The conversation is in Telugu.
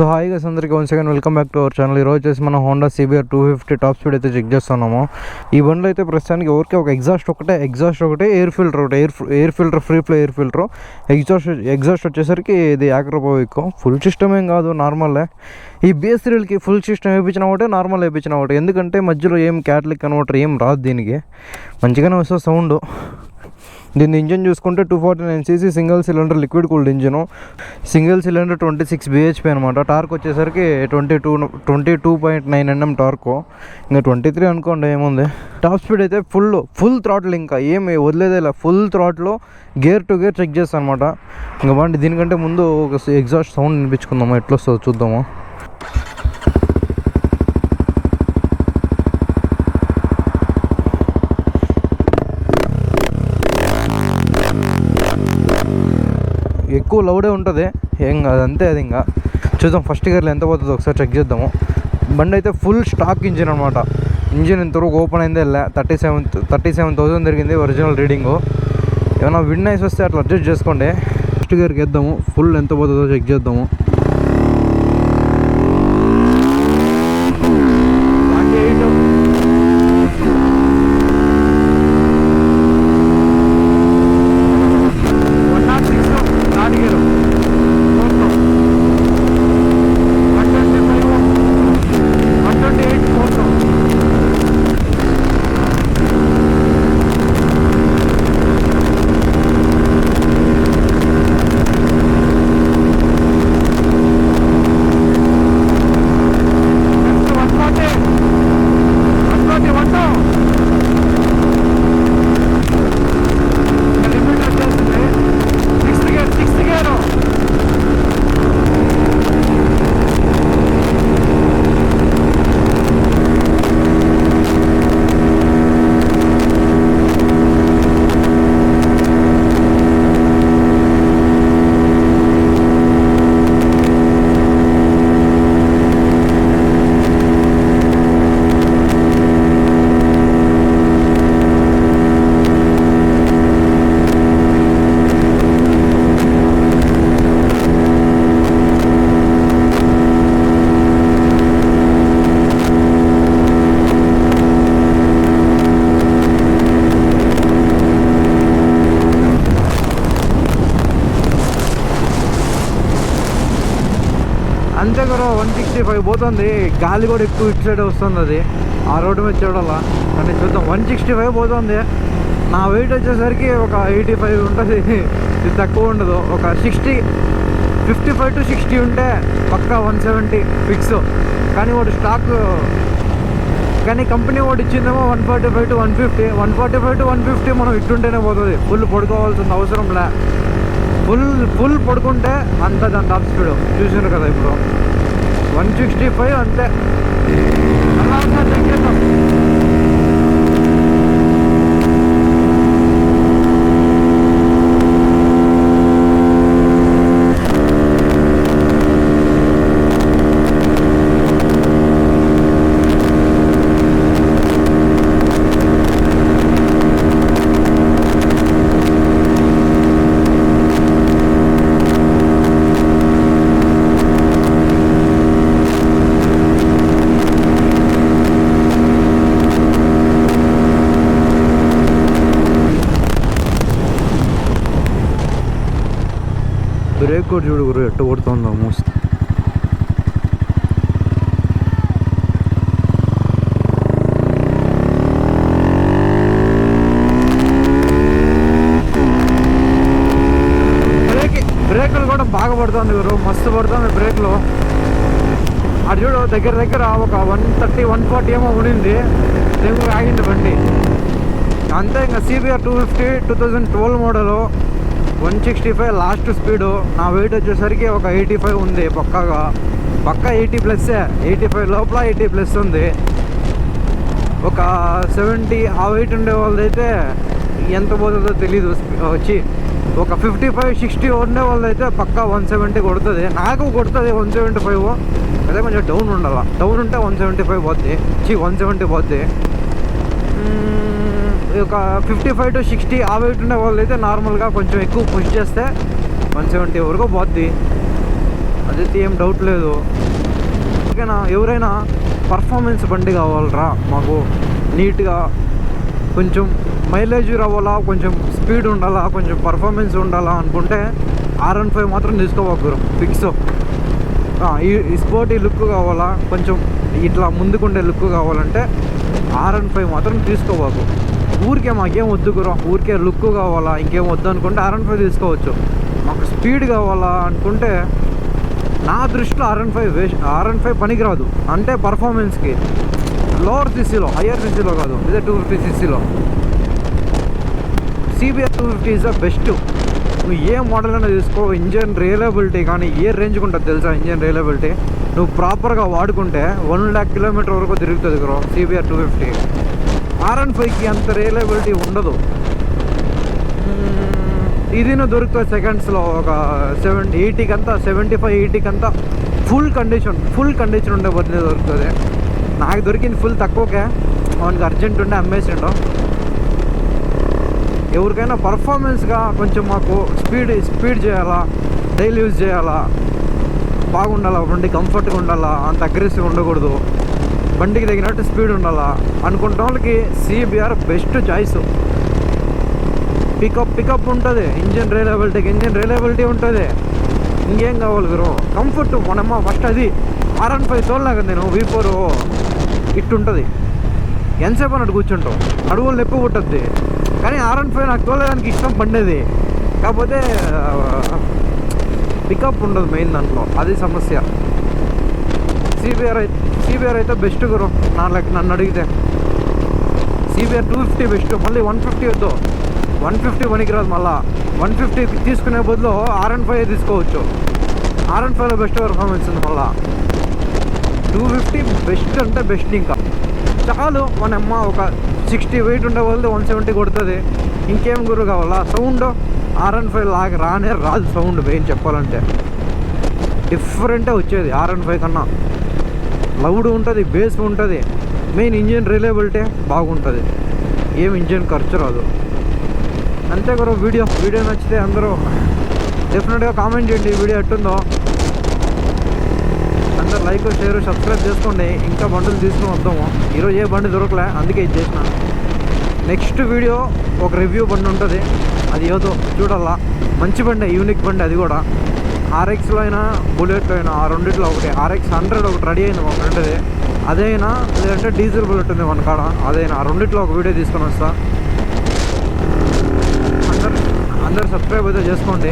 సో హాయ్ గైస్ అందరికీ once again welcome back to our channel. ఈరోజు వచ్చేసి మనం హోండా CBR 250 టాప్ స్పీడ్ అయితే చెక్ చేస్తున్నాము. ఈ బండిలో అయితే ప్రస్తుతానికి ఊరికే ఒక ఎగ్జాస్ట్ ఒకటే air filter free flow air filter exhaust వచ్చేసరికి ఇది యాక్రోపోవిక్ ఫుల్ సిస్టమ్ ఏం కాదు, నార్మలే. ఈ BS3కి ఫుల్ సిస్టమ్ వేయించిన ఒకటే, నార్మల్ వేయించిన ఒకటే. ఎందుకంటే మధ్యలో ఏం క్యాటలిక్ కన్వర్టర్ ఏం రాదు, దీనికి మంచిగానే వస్తుంది సౌండ్. దీని ఇంజన్ చూసుకుంటే 249cc single cylinder liquid cooled engine, single cylinder 26 bhp అనమాట. టార్క్ వచ్చేసరికి 22.9 Nm టార్క్, ఇంకా 23 అనుకోండి, ఏముంది. టాప్ స్పీడ్ అయితే ఫుల్ థ్రాటిల్, ఇంకా ఏమి వదిలేదే ఇలా ఫుల్ థ్రాట్లో గేర్ టు గేర్ చెక్ చేస్తాను అనమాట. ఇంకా బాగుంది. దీనికంటే ముందు ఒక ఎగ్జాస్ట్ సౌండ్ వినిపించుకుందాము, ఎట్లా వస్తుందో చూద్దాము. ఎక్కువ లౌడే ఉంటుంది, ఏం కాదు, అంతే. అది ఇంకా చూద్దాం ఫస్ట్ గేర్లో ఎంత పోతుందో ఒకసారి చెక్ చేద్దాము. బండి అయితే ఫుల్ స్టాక్ ఇంజిన్ అనమాట. ఇంజిన్ ఇంతవరకు ఓపెన్ అయిందే లే. 37,000 తిరిగింది ఒరిజినల్ రీడింగు. ఏమైనా విన్ నైస్ వస్తే అట్లా అడ్జస్ట్ చేసుకోండి. ఫస్ట్ గేర్కి వేద్దాము, ఫుల్ ఎంత పోతుందో చెక్ చేద్దాము. అంతే కదా, 165 పోతుంది. గాలి కూడా ఎక్కువ ఇటు సైడ్ వస్తుంది, అది ఆ రోడ్డు మీద చూడాలా. కానీ చూద్దాం. 165 పోతుంది. నా వెయిట్ వచ్చేసరికి ఒక 85 ఉంటుంది, ఇది తక్కువ ఉండదు. ఒక 55 to 60 ఉంటే పక్కా 170 ఫిక్స్. కానీ వాడు స్టాక్, కానీ కంపెనీ వాడు ఇచ్చిందేమో 145 to 150. 145 to 150 మనం ఇట్టుంటేనే పోతుంది. ఫుల్ పడుకోవాల్సిన అవసరం లే. ఫుల్ పడుకుంటే అంత దాని టాప్ స్పీడ్ చూసినారు కదా. ఇప్పుడు 165 అంతే. అలా చెక్ చేద్దాం. బ్రేక్ కూడా చూడు గురు, ఎట్ట కొడుతుందో మోస్ట్. బ్రేకులు కూడా బాగా పడుతుంది గురు, మస్తు పడుతుంది బ్రేక్లు. అది చూడు, దగ్గర ఒక 130, 140 ఏమో ఉండింది, తెలుగు ఆగింది బండి అంతే. ఇంకా CBR 250 2012 మోడలు, 165 లాస్ట్ స్పీడు. నా వెయిట్ వచ్చేసరికి ఒక 85 ఉంది, పక్కా 80+. 85 లోపల 80+ ఉంది. ఒక 70 ఆ వెయిట్ ఉండే వాళ్ళదైతే ఎంత పోతుందో తెలీదు. వచ్చి ఒక 55-60 ఉండే వాళ్ళదైతే పక్కా 170 కొడుతుంది. నాకు కొడుతుంది 175. అదే కొంచెం డౌన్ ఉండాలి. డౌన్ ఉంటే 175 పోద్ది, 170 పోద్ది. ఒక 55 to 60 ఆ వెయిట్ ఉండే వాళ్ళు అయితే నార్మల్గా కొంచెం ఎక్కువ పుష్ చేస్తే 170 వరకు పోద్ది. అదైతే ఏం డౌట్ లేదు. ఓకేనా, ఎవరైనా పర్ఫార్మెన్స్ బండి కావాలరా మాకు, నీట్గా కొంచెం మైలేజ్ రావాలా, కొంచెం స్పీడ్ ఉండాలా, కొంచెం పర్ఫార్మెన్స్ ఉండాలా అనుకుంటే R15 మాత్రం తీసుకోవాలి ఫిక్స్. ఈ స్పోర్టీ లుక్ కావాలా, కొంచెం ఇట్లా ముందుకుండే లుక్ కావాలంటే R15 మాత్రం తీసుకోవాలి. ఊరికే మాకేం వద్దు గురు, ఊరికే లుక్ కావాలా, ఇంకేం వద్దు అనుకుంటే R15 తీసుకోవచ్చు. మాకు స్పీడ్ కావాలా అనుకుంటే నా దృష్టిలో R15 పనికిరాదు. అంటే పర్ఫార్మెన్స్కి లోవర్ సీసీలో, హయ్యర్ సీసీలో కాదు, ఇదే 250cc CBR 250 is the best. నువ్వు ఏ మోడల్ అయినా తీసుకో, ఇంజన్ రియలబిలిటీ కానీ ఏ రేంజ్కి ఉంటుంది తెలుసా? ఇంజన్ రియలబిలిటీ నువ్వు ప్రాపర్గా వాడుకుంటే 1 lakh kilometer వరకు తిరుగుతుంది బ్రో CBR 250. R15కి అంత రియలబిలిటీ ఉండదు. ఇది నువ్వు దొరుకుతుంది సెకండ్స్లో ఒక 75-80 కంతా ఫుల్ కండిషన్ ఉండే బదులు దొరుకుతుంది. నాకు దొరికింది ఫుల్ తక్కువకే, మనకి అర్జెంట్ ఉండే అమ్మేసిండు. ఎవరికైనా పర్ఫార్మెన్స్గా కొంచెం మాకు స్పీడ్ చేయాలా, డైలీ యూజ్ చేయాలా, బాగుండాలా, బండి కంఫర్ట్గా ఉండాలా, అంత అగ్రెసివ్ ఉండకూడదు, బండికి తగినట్టు స్పీడ్ ఉండాలా అనుకుంటే వాళ్ళకి CBR బెస్ట్ చాయిస్. పికప్ ఉంటుంది, ఇంజన్ రియలబిలిటీ ఉంటుంది. ఇంకేం కావాలి బ్రో? కంఫర్ట్. మనమ్మ ఫస్ట్ అది R15 తోలినా కదా నేను, V4 ఇట్టుంటుంది, ఎంతసేపు అన్నట్టు కూర్చుంటాం, అడుగులు నొప్పి పుట్టద్ది. కానీ R15 నాకు తోలేదానికి ఇష్టం పండేది, కాకపోతే పికప్ ఉండదు మెయిన్ దాంట్లో, అది సమస్య. CBR అయితే బెస్ట్ గురు నన్ను అడిగితే. CBR 250 best. మళ్ళీ 150 వద్దు, 150 పనికిరాదు. మళ్ళీ 150 తీసుకునే బదులు R15 తీసుకోవచ్చు. R15లో బెస్ట్ పర్ఫార్మెన్స్ ఉంది. మళ్ళీ 250 బెస్ట్ అంటే బెస్ట్. ఇంకా చాలు. మన అమ్మ ఒక 60 weight ఉండే వాళ్ళు 170 కొడుతుంది. ఇంకేం గురు కావాలా? సౌండ్ R15 లాగా రాదు సౌండ్. మెయిన్ చెప్పాలంటే డిఫరెంటే వచ్చేది R15 కన్నా. లౌడ్ ఉంటుంది, బేస్ ఉంటుంది, మెయిన్ ఇంజిన్ రిలయబిలిటీ బాగుంటుంది, ఏం ఇంజిన్ ఖర్చు రాదు. అంతే గురు. వీడియో నచ్చితే అందరూ డెఫినెట్గా కామెంట్ చేయండి, వీడియో ఎట్టుందో. అందరు లైక్, షేర్, సబ్స్క్రైబ్ చేసుకోండి. ఇంకా బండులు తీసుకుని వద్దాము. ఈరోజు ఏ బండి దొరకలే, అందుకే ఇది చేసిన. నెక్స్ట్ వీడియో ఒక రివ్యూ బండి ఉంటుంది, అది ఏదో చూడాలా. మంచి బండి, యూనిక్ బండి. అది కూడా RXలో అయినా బుల్లెట్లో అయినా, ఆ రెండిట్లో ఒకటి. RX 100 ఒకటి రెడీ అయింది మా ఫ్రెండ్ది, అదైనా లేదంటే డీజిల్ బుల్లెట్ ఉంది మన కాడ, అదైనా. ఆ రెండిట్లో ఒక వీడియో తీసుకొని వస్తా. అందరు సబ్స్క్రైబ్ అయితే చేసుకోండి.